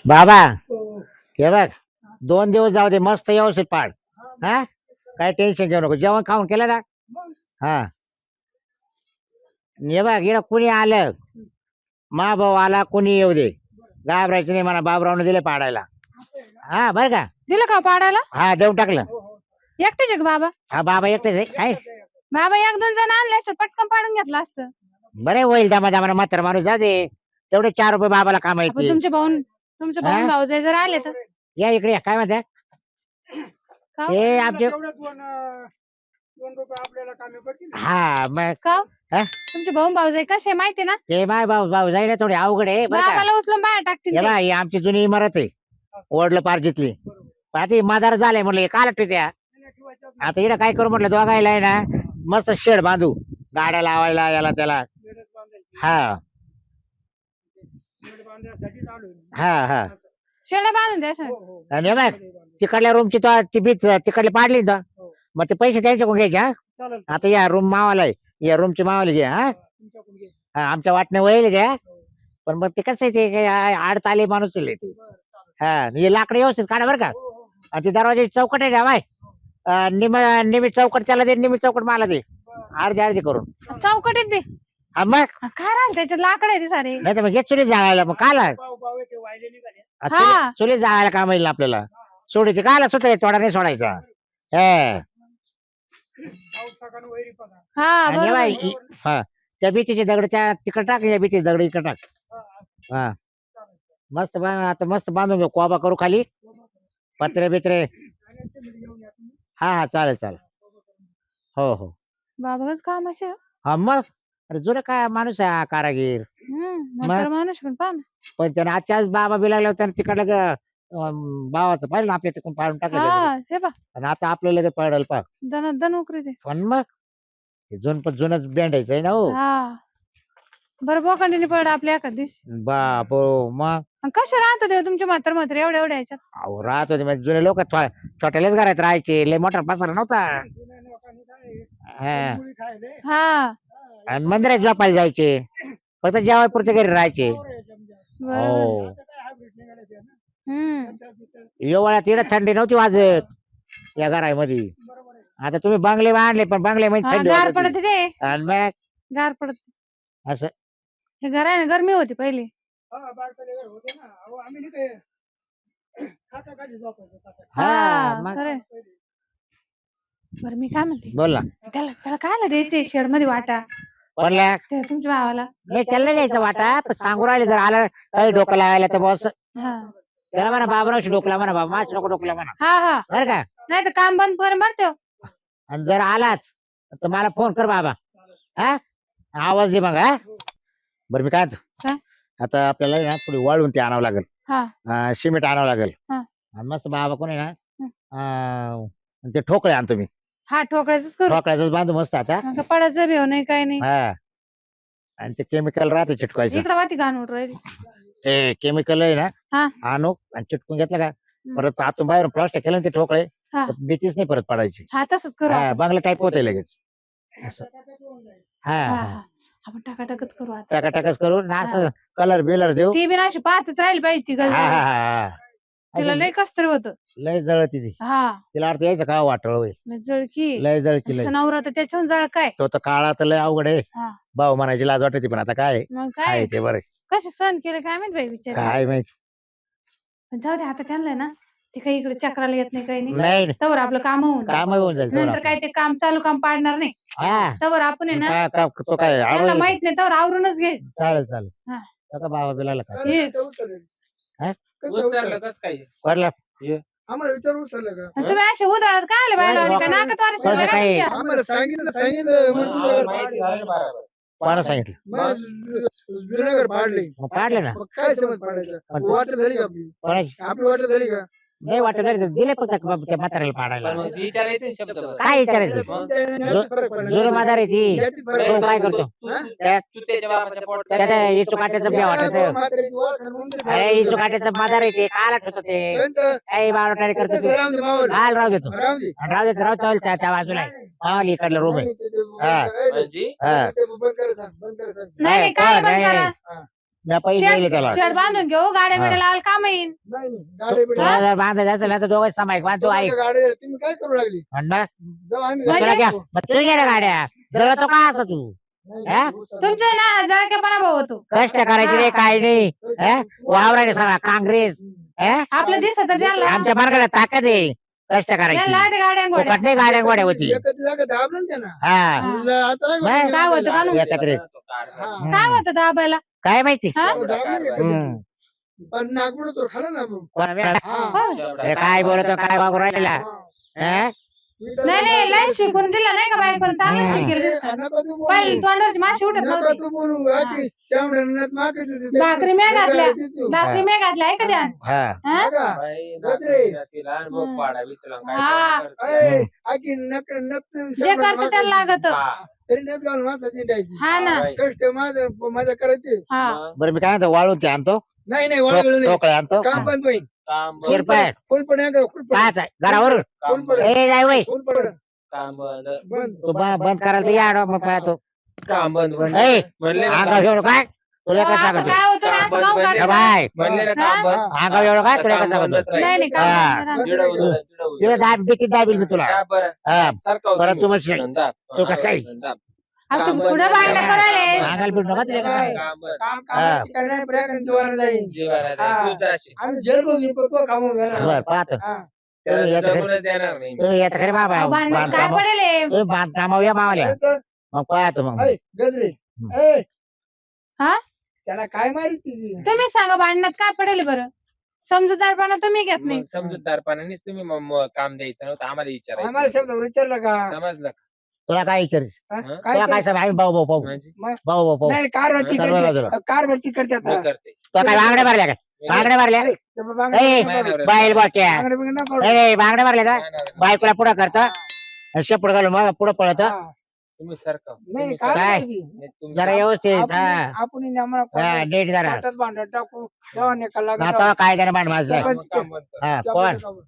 बाबा हे बघ 2 दिवस जाऊ दे मस्त व्यवस्थित पाड. हा काय टेन्शन घेऊ नको जेवण खाऊन केलं ना. हा हे बघ इकडं कुणी आलं मा भाऊ आला कुणी येऊ दे घाबरायचं नाही मला बाबरावने दिले पाडायला. हा बरं का. दिलं का पाडायला? हा देऊन टाकलं. एकटेच आहे का बाबा? हा बाबा एकटेच आहे काय. बाबा एक दोन जण आणले असतं पटकन पाडून घेतलं असतं. बरे होईल दमा दमा म्हातारा माणूस जा दे तेवढे 4 रुपये बाबाला आपण कामायचे. तुमचे भाऊ भाऊजाई जर आले तर या इकडे या. काय म्हणते का? हे आमचे हा मग का? हा? तुमचे भाऊ भाऊजाई कसे माहिती ना? ते माय भाऊ भाऊ जायला थोडी अवघड आहे बरं का. बाबाला उचलून बाहेर टाकतील हे ते. बा ही आमची जुनी इमारत आहे ओढलं पार जिथली. आता इमादार झालंय म्हणलं हे काल त्या आता इकडे काय करू म्हटलं दोघायला आहे ना मस्त शेड बांधू गाड्या लावायला याला त्याला. हा हा हा शेळ्या बांधून द्या असं. आणि हे बघ तिकडल्या रूमची तो ती बीच तिकडली पाडली ना मग ते पैसे त्यांच्याकडून घ्यायचे. हा आता या रूम मावाला आहे या रूमची मावाला घ्या. हा आमच्या वाटणे वळले द्या पण मग ते कसं आहे ते काय आडत आले माणूस आहे ते. हा हे लाकडं व्यवस्थित काढा बरं का. आणि ती दरवाजाची चौकट आहे ना बाय निमी चौकट त्याला दे निमी चौकट मला दे अर्धी अर्धी करून. चौकटीत दे. हा मग काय राहिलं त्याच्यात लाकड आहे ते सारे. नाही तर मग हे चुलीत जाळायला मग काला हा. चुलीत जाळायला काम येईल आपल्याला. सोडायचे काला सुटाय थोडा नाही सोडायचा. हा हा आणि हे बाई, बरोबर. हा त्या भीतीचे दगड त्या तिकडे टाक या भीतीचे दगड इकडे टाक. हा मस्त आता मस्त बांधून घेऊ कोबा करू खाली पत्रे बित्रे. हा हा चालेल चालेल. हो हो बाबाच काम असे. हा मग अरे जुनं काय माणूस आहे हा कारागीर. म्हातारा माणूस पण पहा ना. पण त्याने आजच्याच बाबा बिलागला त्याने तिकडलं भावाचं पाहिलं ना आपल्या तिकडून पाडून टाकलं हा हे पहा आणि आता आपल्याला ते पडल पा. दन उकरी ते. पण मग पण जुनच बँडायचं आहे ना हो. हा बरं बोकांडीने पड आपल्या एखाद दिवशी. बाप मग कशा राहतो देव तुमचे म्हातारे एवढ्या एवढ्या ह्याच्यात. अहो राहत होते म्हणजे जुने लोक छोट्याल्याच घरात राहायचे लय मोठा पसारा नव्हता. हा हा आणि मंदिरात झोपायला जायचे फक्त जेवाय पुरते घरी राहायचे. बरोबर. हो एवढ्यात इकडे थंडी नव्हती वाजत या घरामध्ये. आता तुम्ही बंगले बांधले पण बंगल्यामध्ये थंडी गार वाजत पडत होती. ते. आणि मग गार पडत असं हे घर आहे ना गरमी होती पहिले. हा मग खरंय. बरं मी काय म्हणते बोल ना. त्याला कायला द्यायचे शेड मध्ये वाटा बोलल्या ते तुमच्या भावाला. नाही त्याला नाही द्यायचं वाटा पण सांगू राहिले जर आलं काही डोकं लावायला तर बॉस हा त्याला म्हणा बाबरावशी डोकला म्हणा बाबा माझ नको डोकला म्हणा हा हा बरं का. नाही तर काम बंद करून भरतो. आणि जर आलाच तर मला फोन कर बाबा. हा आवाज दे मग. हा बरं मी काय काय? आता आपल्याला ना थोडी वाळून ते आणावं लागेल. हा सिमेंट आणावं लागेल. हा. आणि मस्त बाबा कोणी ना ते ठोकळे आणतो मी. हा ठोकळ्याच करू. ठोकळ्याच बांधू मस्त आता. पडायचं भेव नाही काय नाही. हा आणि ते केमिकल राहते चिटकायचं इकडे वाटी घाण उठ राहिली. ते केमिकल आहे ना हा आणू आणि चिटकून घेतलं का परत आतून बाहेरून प्लास्टिक केलं ना ते ठोकळे हा. तर भीतीच नाही परत पडायची. हा तसंच करू हा आपण. बंगला टाईप होते लगेच असं. हा हा, हा हा. आपण टाकाटाकच करू आता. टाकाटाकच करू ना असं कलर बिलर देऊ. ती बी अशी पाहतच राहील पाहिजे ती हा गल. हा हा तिला लय कसतरी होत. लय जळती ती. हा तिला अर्थ यायचं का वाटळ होईल. लय जळकी. लय जळकी लय. नवरा तर त्याच्याहून जळ काय. तो तर काळा तर लय अवघड आहे. हा. भाऊ म्हणायची लाज वाटते पण आता काय मग आहे काय ते बरं. कसे सहन केले काय माहित बाई बिचारे. काय माहित जाऊ दे आता त्यांना ना ते काही इकडे चक्राला येत नाही काही नाही. नाही तवर आपलं काम होऊन जाईल. काम होऊन जाईल नंतर काय ते काम चालू काम पाडणार नाही. हा तवर आपण आहे ना तो काय त्याला आवडेल. माहित नाही तवर आवरूनच घ्यायचं. चालेल चालेल. हा. आता बाबा बिलाला काय ये. वरला आम्हाला विचारून उचललं का? आणि तुम्ही असे उधळत काय आले बायला लावली का नाकात वारे कसं शिरले काय? काय? आम्हाला सांगितलं म्हणून तुमच्याकडे कोणा सांगितलं मग जुनागर पाडले. मग पाडलं ना मग काय समज पाडायचं पण- वाटत झाली का आपली कोणाची आपली वाटत झाली का? नाही वाटत दिले फक्त त्या म्हाताऱ्याला पाडायला. विचारायचं शब्द बरं. काय विचारायचं मग त्याच्यात फरक पडणार. जुने म्हातार आहे ती. याच्यात फरक तो काय पडणार. करतो हा? तू त्याच्या बापाच्या पोटात त्याच्या इचू काट्याचं बिया वाटत म्हातारीची ओळख आणि म्हणून ते अरे इचू काट्याचं म्हातार आहे ते काला ठेवतो ते त्यांचं- काही बावटारी करतो त्यांचं ते. राहून दे मावळ. हाल राहू देतो राहून दे. राहू देतो राहू चालेल त्या बाजूला आहे. मावली इकडलं रूम आहे. नाही, ते- ते- हा. ए, म्हणजे हा. ते बंद कर सांग, बंद कर सांग. नाही नाही काय नाही, बंद नाही. करा. हा. मी पैसे दिले त्याला शेड बांधून घेऊ गाड्या हा. बिड्या लावायला काम येईल. नाही नाही गाडी बिडी तुला जर बांधायचं असेल ना तर दोघं सामायिक बांधतो ऐक तुमच्या गाडी तुम्ही काय करू लागली म्हणणार जाऊ आम्ही मग तुला घ्या मग तू घे ना गाड्या जरा तो का असं तू हा? तुमचं ना जळकेपणा भाऊ होतो. कष्ट करायचे रे काय नाही हा? वावराने सगळा काँग्रेस हा? आपलं दिसत त्यांना आमच्या मार्गाला ताकद आहे कष्ट करायची त्यांना ते गाड्या गोड्या फुकट नाही गाड्या गोड्या होती एकच जागा दाबलं ना त्यांना हा आता नाही नाही. काय होतं का नु? येतात रे हा. काय होतं दाबायला काय माहिती हा? दाबलं का? हम्म. पण नागपूर तो खाला ना मग. हा. अरे काय बोलतो काय वागू राहिलेला हा? नाही नाही लय शिकून दिलं नाही का बायकोनं चांगलं हम्म. शिकेल नका तू बोलू. पहिले तोंडावरची माशी उठत नका नव्हती. तू बोलू बाकी शेवड्यांनाच मागायचं होतं. भाकरी म्या घातल्या. तिथून. भाकरी मी घातल्या आहे का ध्यान हा हा? बघा. हा. ऐ, आकी नक नक जे करतं त्याला लागत. तरी नक घालून माणसाची द्यायची. हा ना कष्ट माझं करायचे हा बरं मी काय म्हणतो वाळून ते आणतो नाही नाही वाळ वेळ नाही ठोकळे आणतो काम बंद होईल शिरपाय फुल पड फुल पड काय घरावर फुल पड ए जाय वय फुल पड काम बंद बंद तू बंद करायला तर या मग पाहतो काम बंद ए म्हणले ना अंगाव एवढं काय तुला काय असं सांगतो काय होतं ना, असं गाव बंद काढतं. बाय म्हणले ना काम बंद अंगाव एवढं काय तुला काय काम सांगतो बंदच राहील. नाही नाही काम हा. बंद राहतं. जिडं उचल, जिडं उचल. तिला दाब भीती दाबील मी तुला का बरं? हा सारखं परत होतं तू मी. म्हणशील दाब. तू का काय? दाब. अहो, तुम्ही पुढे भांडणं करायले. अंगाला पिट नका तुला काय काम बंद. काम कामाची करणार प्रयत्न जीवाला जाईल जीवाला हा. जाईल. तू जाशील. आम्ही जेल बघू तो कामून घेणार बर पाहतो हा. त्याला येतं घरी. जमूनच देणार नाही. तुम्ही येतं खरे बाबा अहो, भांडण काय बांधकाम पडेल हे? तुम्ही बांधकामावर या मावाल्या याचं- मग पाहतो मग ऐ, गजरे हम्म. ऐ, हा? त्याला काय माहिती तुम्ही सांगा भांडणात काय पडेल बरं? समजूतदारपणा तुम्ही घेत नाही. मग समजूतदारपणानेच तुम्ही काम द्यायचं नव्हतं आम्हाला आम्हाला विचारायचं शब्द विचारलं का समजलं का? तुला काय विचार हा? हं? काय तुला काय सांग आम्ही भाऊ भाऊ पाहू म्हणजे भाऊ भाऊ पाहू नाही कार भरती चालू आहे करते कार भरती करते मी आता करते. तुला काय बांगड्या मारल्या काय बांगड्या मारल्या ऐ, ते बांगडे- ए, बांगडे- बाईल बाक्या बांगडे बिंगडे नको करू. ए बांगड्या मारल्या का नाही, नाही, नाही. बायकोला पुढं करता शेपड घालून मग पुढं पळत हा. तुम्ही सरका. नाही तुम्ही काय सरका. काय? माहिती? नाही, तुम्ही जरा सरका. व्यवस्थित हा आपण आम्हाला हा कोणाला नीट जरा ताटात भांडत टाकू तेव्हा निकाल लागला. आता काय जरा मान माझं पण- काम बंद कर. हा त्यामुळे पण काम-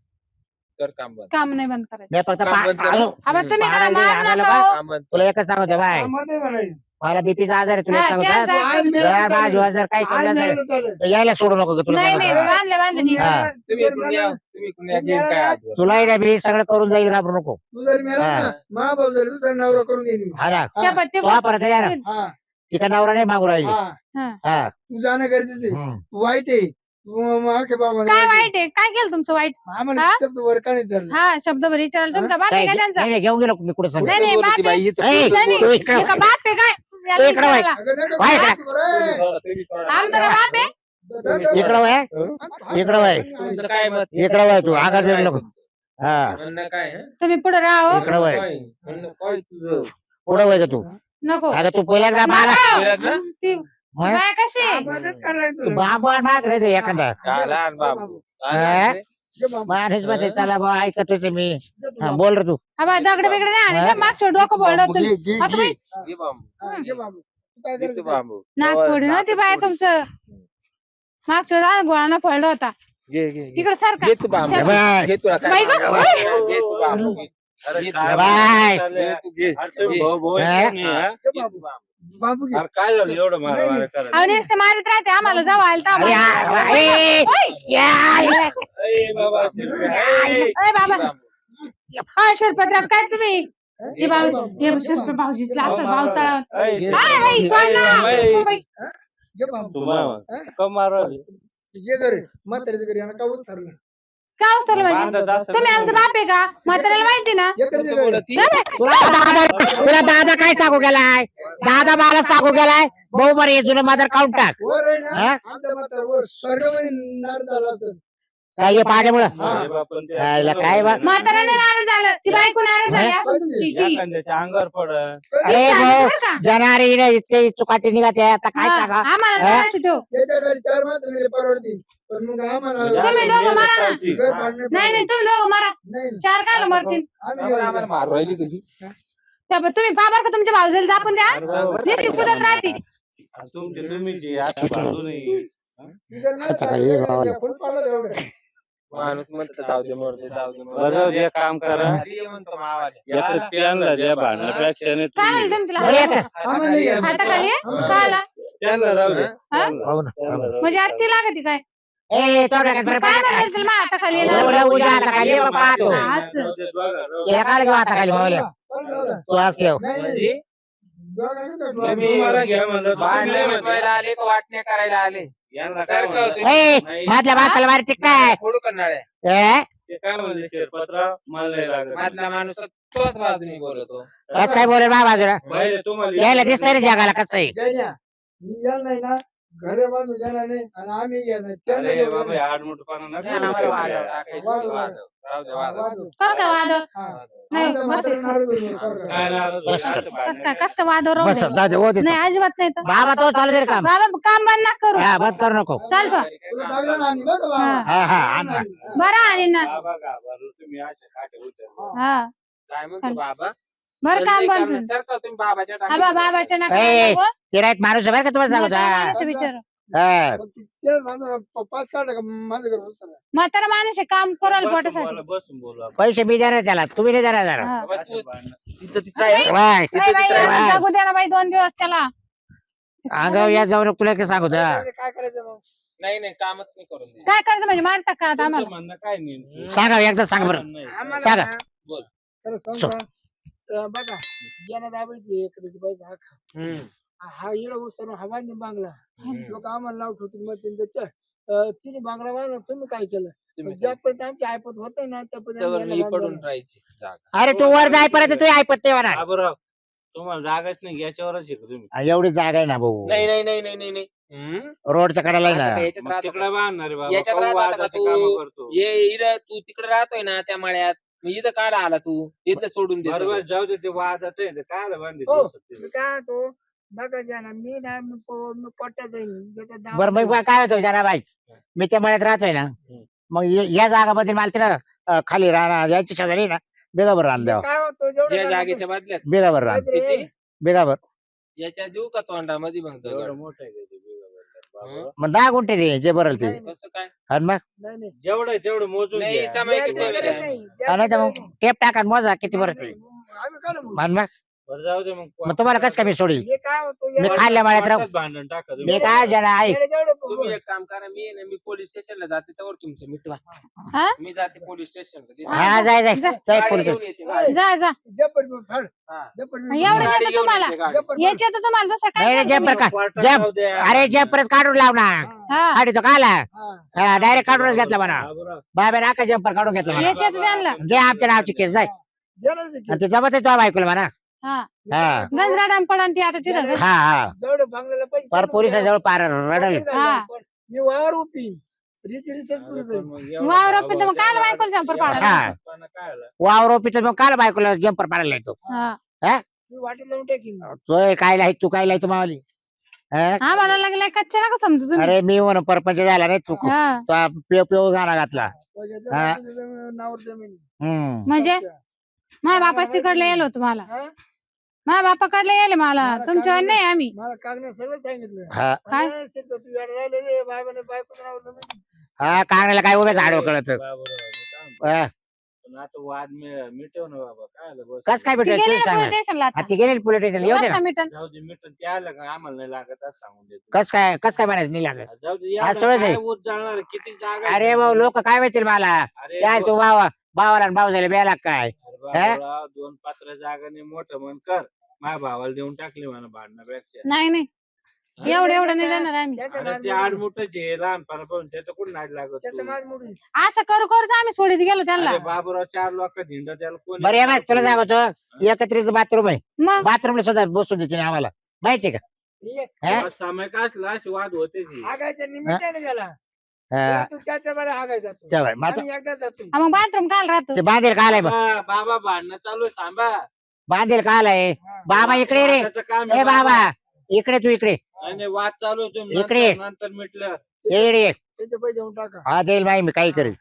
कर काम बंद. काम नाही बंद करायचं. मी फक्त काम बंद कर. आलो. आता तुम्ही काय पाडायला मार आणायला नका बा. हो. काम बंद कर. तुला एकच सांगतो बाय कामामध्ये म्हणाली. मला बीपीचा आजार आहे तुला हा, सांगतो त्या- आज मेलं जर चालेल. माझी जर काही आज केलं मेलं तर चालेल. यायला सोडू नको तुला नाही नाही सांगतो. बांधले बांधले नीट. हा. तुम्ही इकडून या. तुम्ही इकडून या. घेईन काय हातवर. तुला मी सगळं करून जाईल घाबरू नको तू जर मेला हा. ना मा भाऊ जर तुझा नवरा करून देईन हा ना त्या पत्ते तो परत या ना हा तिकडे नवरा नाही मागू राहिली हा हा. हा तू जाणं गरजेचं आहे. हम्म. तू वाईट आहे तू मागे बाबा काय वाईट आहे? काय केलं तुमचं वाईट? आम्हाला हा? शब्द वर का नाही चाललं हा शब्दभर विचारायला तुमचा बाप आहे काय का त्यांचा? नाही नाही, घेऊन गेलो मी कुठे सांग नाही नाही बोलती बाप बाई, आहे. हिचं ए, पुढचं नाही, तू बोल. इकडे हे का बाप आहे काय? याला इकडं वळ. विचारायला. अगं नका वाईट बाप रे. तुम्ही सोडा. आमचा का बाप आहे? इकडं वय इकडं वय तुमचं काय मत? इकडं वय तू आगार बिग नको हा म्हणणं काय हं? तुम्ही पुढे राहा इकडं वय काय? म्हणणं काय तुझं? पुढं वय का तू नको अगं तू पहिल्यांदा मला नका. ती मग? बाय कशी आहे? मदत करायचं तू बाबा मागले तू एखादा का लहान बाबू? हा? घे बाबा. माणूस मध्ये चला बा ऐकतोच मी हा, बोल रे तू हा बा दगड बिगड नाही आणि मागचं डोकं बोलत तुम्ही घे, घे, आता घे. बाई घे बांबू. हा, घे बाबा. तू काय घे करायचं? तू बांबू. नाक फोडी नव्हती बाय तुमचं मागचं गोळानं फोडलं होता घे, घे, घे. तिकडे सारखा घे तू बांबू. बाय. घे तुला काय बाई गं, बांबू. ओय. घे तू बांबू. घे तू बाय. घे तू घे. हा? घे घे बाबा. तू बांबू. बाबू घे. काय झालं एवढं नाही, नाही. मारा करायला? आणि नुसतं मारित राहते आम्हाला जाऊ आलता अरे, आ, ए, या, या. ए बाबा शिरपे, ए. अरे बाबा घे बांबू. हा शिरपतराव काय तुम्ही हे शिरपे भाऊजीला असं भाऊ चढावं ए, शिरपे. काय बाई सोड ना ए, बाई, घे बाबा. तुम्हाला का मारवली? घे घरी म्हातारीच्या घरी यांना कावच ठरलं काय असतं म्हणजे बांधत असं तुम्ही आमचा बाप आहे का म्हाताऱ्याला माहिती ना एकच तुमचं घरी. बोलती? तुला दादा काय सांगू गेलाय दादा मला सांगू गेलाय भाऊ बरे जुने मदर काउंट टाक वर आहे ना हा? आमच्या म्हातारीवर स्वर्गामध्ये नार झाला असेल काय हे पाण्यामुळं हा. अरे बापन ते- यायला काय बा- म्हाताऱ्याने नाराज झालं ती बायको नाराज झाली असं तुमची ती. एखाद्याच्या अंगावर पडल. अरे ती भाऊ झाली बरं का? जनारी इतके चुकाटी निघते आता काय हा, सांगा आम्हाला हा? जराशी ठेव. त्याच्या घरी 4 म्हातारी परवडतील पण मग आम्हाला तुम्ही दोघं मारा ना. घर पाडणे नाही नाही तुम्ही दोघं मारा नाही 4 कायला मरतील आम्ही आम्हाला आम्हाला मारू राहिली तुझी. तुम्ही पाबर का तुमच्या भाऊजीला दापून द्या अरे बाबा. नुसती कुदत राहते तुमची तुम्हीची आता बाजू नाही. जर नाही अच्छा, काय हे भावाला. फुल पाडलं एवढं माणूस म्हणतो जाऊ दे मरते जाऊ दे बरं जे काम करा घरी ये म्हणतो मावाले. याचं त्यांना द्या भांडण्यापेक्षा नाही काय तुम्ही. म्हणलं तुम्ही तिला बरं येतं. आम्हाला हाताखाली आहे? काय आला? त्यांना राहू दे. हा? पाहू ना त्यांना राहू दे. म्हणजे आरती लागते काय ए तो डोक्यात बरं काय पाहिजे म्हणाल तुला मग आता खाली एवढं येणार? उद्या आता खाली ये बाबा पाहतो हा, असं. जाऊ दे, बघा, राहू दे. तिला काय घेऊ आता खाली मावल्या कोण बघा? तू असल्यावर नाही, म्हणजे दोघांना तर तुम्ही ठेवा. मला घ्या म्हणलं तर बाहेर तुम्ही म्हणले. मिटवायला आले का वाटणे करायला आले यांना काय सारखं म्हणलं? होतं. ए नाही, मधल्या माणसाला मारते काय फोडू करणार आहे ए ते काय म्हणले शेरपत्रा मला नाही लागत. मधला माणूस तोच बाजूने बोलतो कसं काय बोलेल बाबा जरा पहिले तुम्हाला यायला दिसतंय ना जगाला कसं आहे जयण्या, मी यायला नाही ना घरे बांधून जाणार नाही आणि आम्ही येणार नाही. त्यांना अरे घेऊन बाबा येणार. आडमुठपणा नका त्यांना करू. वादळ टाकायचं, वादळ. वादळ. राहू दे, वादळ. वाद. कसं वाद हा. नाही आमच्या बस म्हाताऱ्या नारळ घेऊन काय येणार. नाराज बस होईल? कर. असं भांडण कस काय वाद राहू बस दे. जाऊ दे, हो दे. नाही अजिबात नाही तर बाबा तो चालू दे रे काम बाबा काम बंद नका करू हा बंद करू नको चाल बा. तुला लागलं ना आणि बघ बाबा. हा. हा हा आण ना. बरं आणि ना बाबा घाबरलो, तुम्ही असे काटे उचलले. हा काय म्हणतो बाबा बरं काम चाललंय बंद काम सारखं तुम्ही बाबाच्या हा बा बाबाच्या नका ए, नको. ते राहत माणूस आहे बरं का तुम्हाला सांगतो म्हातारा हा. माणूस आहे बिचारा. हा. मग तिळच बांधून पाच काढलं का माझं घर बसतं. म्हातारा माणूस आहे काम करायला बसून पोटासाठी बोला, बसून बोलू आपण. पैसे मी देणार त्याला तुम्ही नाही देणार जरा हा. असं भांडण. तिथं तिथं आहे. वाय नाही बाई, वाय. जगू द्या ना बाई 2 दिवस त्याला अंगावर या जाऊन तुला काय सांगतो हा. काय करायचं मग? नाही नाही कामच नाही करून द्यायचं. काय करायचं म्हणजे मारता का आता तुमचं आम्हाला म्हणणं काय नाही सांगा एकदा सांगा बरं नाही. आम्हाला सांगा. ना, बोल. खरं सांगू सो. का? बघा ज्यांना दाबायची एखाद्याची पैसा हम्म. हा इडा उचलून हा बांधून बांगला हम्म. लोक आम्हाला नाव ठेवतील मग तिने बांगला बांधला तुम्ही काय केलं तुम्ही ज्यापर्यंत आमची ऐपत होत ना त्यापर्यंत त्यावर आम्ही मी याला पडून बांधलं. राहायची जागा. अरे तू वर जायपर्यंत तू ऐपत ते होणार बाबूराव तुम्हाला जागाच नाही याच्यावरच आहे का तुम्ही एवढी जागा आहे ना भाऊ नाही नाही नाही नाही नाही नाही हम्म? रोडच्या कडेला आहे आता ना काय याच्यात मग राहतो तिकडे का? बांधणार आहे बाबा याच्यात पाहू राहतो आता वादाचे तू. कामं करतो ये इकडं तू तिकडे राहतोय ना त्या मळ्यात मग इथं काला आला तू इथलं सोडून दे बरोबर सगळं. जाऊ दे ते वादाचं आहे ते काय हो. बांधित मी काय तो बघा ज्याला मी ना मी पट्ट्यात जाईन ज्याचा दावा बरं मग काय होतं जरा बाई मी त्या मळ्यात राहतोय ना मग या जागामध्ये मला तिला खाली राहणार याची शेजारी ना बेगावर राहून द्यावा काय होतो जेवढं या झालं जागेच्या बदल्यात बेगावर राहण काहीतरी किती? बेगावर याच्या देऊ का तोंडामध्ये मग दगड? एवढं मोठं आहे का ते बाबूराव? मग 10 गुंठे दे जे बरल ते नाही, कसं काय आणि मग नाही, नाही. जेवढं आहे तेवढं मोजून नाही घ्या. सामायिक द्यायचं ठेवेल गरज आहे. नाही, आणि द्यायचं तर मग गरज नाही. टेप टाका आणि मोजा किती बरं ते आम्ही काय म्हणू? आणि मग बरं जाऊ दे मग तुम्हाला कसं काय मी सोडील हे काय होतो मी खाल्ल्या मळ्यात राहू वाटत भांडण टाका मी तुम्ही. काय जरा ऐक तुम्ही एक काम करा मी पोलीस स्टेशनला जाते त्यावर तुमचं मिटवा हा? मी जाते पोलीस स्टेशन हा जाय जाय जाय फोन कर जा जा हा. एवढं गाडी येतं घेऊन तुम्हाला येते गाडी. याच्या तर तुम्हाला दुसरं काय नाही नाही जम्पर का क्वार्टर जम जाऊ द्या. अरे जम्परच काढून लाव ना हा काढी तो काला डायरेक्ट काढूनच घेतला म्हणा बाबूराव, बाबा नाका जम्पर काढून घेतला म्हणा याच्यात त्यांना दे आमच्या नावची केस जाय आणि ते जमत तो ऐकलं म्हणा हा हा गंजराडाम पडा ती आता तिथं हा हा जवळ बांगल्याला पैसे पर पोलिसाजवळ पार रडल हा. मी वावर उपी रिचार्ज पूर्ण पण करेन. मग एवढं वावर बाबा, पण मग काय त्याला बायकोला जम्पर पाडायला? हा. पण काय आलं? वावर ओपीचं मग काल बायकोला जम्पर पाडायला येतो हा मी वाटेत लावून टाकीन तो काय लाईत तू काय लाईत मावली हा? हा मला लागलाय कच्चे नका समजू तुम्ही अरे मी म्हणून परपंच झाला रे तू हा पेव पेव गाणा घातला पैशाचं हा. तुझं नावावर जमीन हम्म म्हणजे माझ्या बापाच तिकडले येलो तुम्हाला हा? माझ्या बापाकडले येले मला तुमच्या नाही आम्ही मला कागद सगळं सांगितलं हा काय? अरे, शिरपत, तू येडा राहिला रे बायकोने बायकोचं नावावर जमीन हा कानाला काय उभे झाड कळत बाबूराव, मी काय म्हणतो, पण आता वाद मिटव ना बाबा काय आलं बस कस काय ती भेटेल गेली तुम्ही ना सांगा पोलीस स्टेशनला आता. ती गेली पोलीस स्टेशन येऊ दे ना बस ना मिटन. जाऊ दे मिटन ते आलं का आम्हाला नाही लागत असं सांगून देतो कस काय म्हणायचं नाही लागत जाऊ दे आज याला थोडंच काय आहे. ऊस जाणार किती जागा अरे भाऊ लोक काय माहितील मला अरे काय तू भावाला आणि भाऊ झाले बेला काय बाबूराव, 2 पात्र जागाने मोठं मन कर माझ्या भावाला देऊन टाकली म्हणा भांडणापेक्षा नाही नाही एवढं नाही देणार आम्ही त्याचं अरे माज ते मोडून. लहानपणाचे लहानपणापासून त्याचं कुठं नाद लागत त्याचं तू? माज मोडून. असं करू करूच आम्ही सोडीत गेलो त्यांना अरे बाबूराव 4 लोक धिंड त्याला कोणी बरं या तुला सांगतो एकत्रित बाथरूम आहे मग बाथरूमला सुद्धा बसून देते ना आम्हाला माहितीये का हे हा? समय का असला अशी वाद होते ती. हागायच्या निमित्ताने गेला हा, तू त्याच्या बरं हागायचा तू तेव्हा मग आता आम्ही एकदा जातो हा, मग बाथरूम काल राहतो ते बांधेल का आलाय बाबा भांडणं चालू आहे, थांबा बांधेल का आलाय हा. बाबा इकडे रे वादाचं काम ए आहे बाबा इकडे तू इकडे आणि वाद चालू आहे, तुम्ही इकडे. नंतर मिटलं इकडे त्याचे पैसे देऊन टाका हा देईल माही मी काही करेल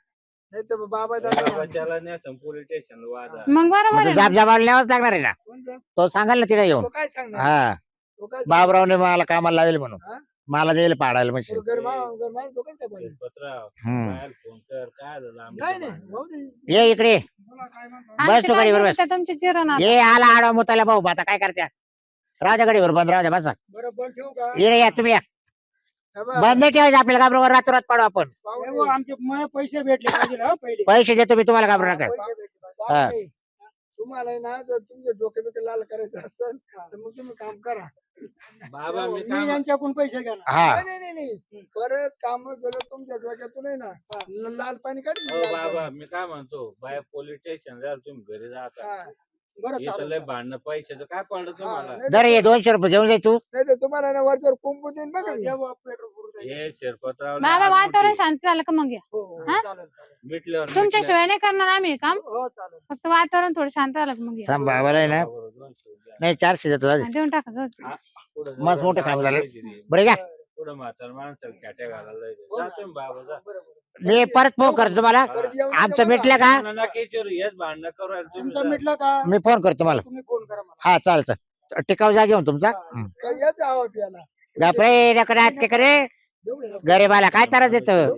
नाही तर बाबा बाबा त्याला नाही पोलीस स्टेशन वाद आहे. मग बरोबर आहे ना. जाब जाबाला न्यावंच लागणार आहे ना कोणतं? तो सांगाल ना तिला येऊन तो काय सांगणार हा तो काय बाबरावने मला कामाला लावेल म्हणून हा? मला देईल पाडायला मशीन सांगणार? गरमा तो काय काय बोलेल? पत्राव, हम्म. बाहेर फोन कर काय झालं लांब नाही नाही भांडण. भाऊ ते- ये इकडे तुला काय म्हणतो? आमची बस तू गाडीवर काय बस. करू त्या तुमची चिरण आता. ये आला आडवा मुताला भाऊ आता काय करत्या राहू द्या गाडीवर बंद राहू द्या बसा बरं बंद ठेवू का ये या तुम्ही या हे बघ, बंद नाही ठेवायचं आपल्याला घाबरून रातोरात पाडू आपण पाहुणे, आमचे पैसे भेटले पाहिजे ना पहिले पैसे देतो मी तुम्हाला घाबरू नका पैसे भेटले पाहिजे. बाकी तुम्हाला आहे ना जर तुमचे डोके बिके लाल करायचे असेल तर मग तुम्ही काम करा बाबा मी मी काय यांच्याकडून पैसे घ्या हा नाही परत काम केलं तुमच्या डोक्यातून आहे ना लाल पाणी काढ हो बाबा मी काय म्हणतो बाय पोलीस स्टेशन जा तुम्ही घरी जाता बरं इथं लय भांडणं पैशाचं काय पडलं तुम्हाला दर ये 200 रुपये घेऊन जाय तू नाही तर तुम्हाला ना वरच्यावर कुंपू देईन बघा मी. पेट्रोल हे शिरपतराव बाबा वातावरण शांत झालं का मग या हा? मिटल्यावर तुमच्याशिवाय नाही करणार आम्ही हे काम हो चालेल फक्त वातावरण थोडं शांत झालं का मग या थांब बाबाला आहे ना नाही 400 देतो हा, देऊन टाका जाऊ दे. मस्त मोठं काम झालं बरं घ्या पुढे म्हातार माणसाला खेट्या घालायला जा तुम्ही बाबा जा मी परत फोन करतो तुम्हाला परत येऊन आमचं नका मिटलं का मला नका विचारू, हेच भांडणं करू राहिले तुम्ही तुमचं जा. मिटलं का मी फोन करतो तुम्हाला तुम्ही फोन करा मला हा चालतं टिकाऊ जा घेऊन तुमचा काय याच आवा प्याला बापरे नकडे हात ते करे देऊ याला. गरीबाला काय त्रास देतं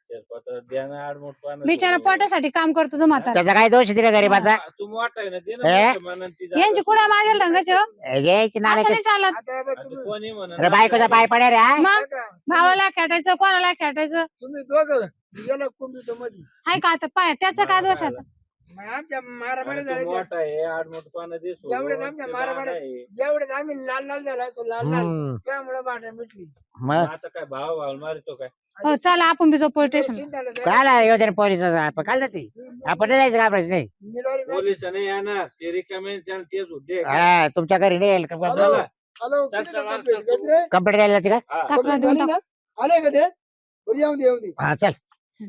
शिरपतराव द्या ना आडमुठ पानं बिचारा सोडून. पोटासाठी काम करतो तो म्हातारा त्याचा काय दोष दिला गरीबाचा तू मोठा आहे ना दे हे? ना मोठ्या मनानं ती जागा यांची कुणा माझ्या रंगाचे हो? घ्यायची असं नाही चालत आता बघ आता तुम्ही कोणी म्हणत अरे बायकोचा पाय पड्या रे हा? मग बघा, भावाला खेटायचं कोणाला खेटायचं तुम्ही दोघं गेला कुंभीचं मध्ये हाय का आता पाय त्याचा काय दोष आता मग आमच्या मारामारी अरे झाले तू मोठा आहे आडमुठ पानं दे सोडून. एवढेच आमच्या ते मारामारी झाड आहे. एवढेच आम्ही लाल लाल झाला तो लाल लाल हम्म. त्यामुळे भांडण मिटली मग आता काय भाव भाव मारतो काय हो चला आपण बी जाऊ पोलीस स्टेशन शिंदाला जायचं. काय आला योजना पोलीस आपण काय जाते आपण नाही जायचं घाबरायचं नाही मिरारी नाही. पोलिस नाही येणार ते रिकामे त्याला तेच उद्योग आहे. हा तुमच्या घरी नाही येईल हॅलो चला. हॅलो चल, किती चल, टक्के चल, भेट गजरे? कंप्लीट द्यायला जाते का हा. तक्रार कंप्लीट देऊन झाली ना? आले का ते बरं, येऊन दे येऊन दे हा चल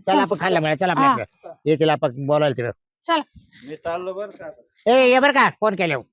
चल आपण खाल्ला मिळा चल आपल्या येतील आपण बोलायला तिकडं चला मी चाललो बरं का ए ये बरं का फोन केल्यावर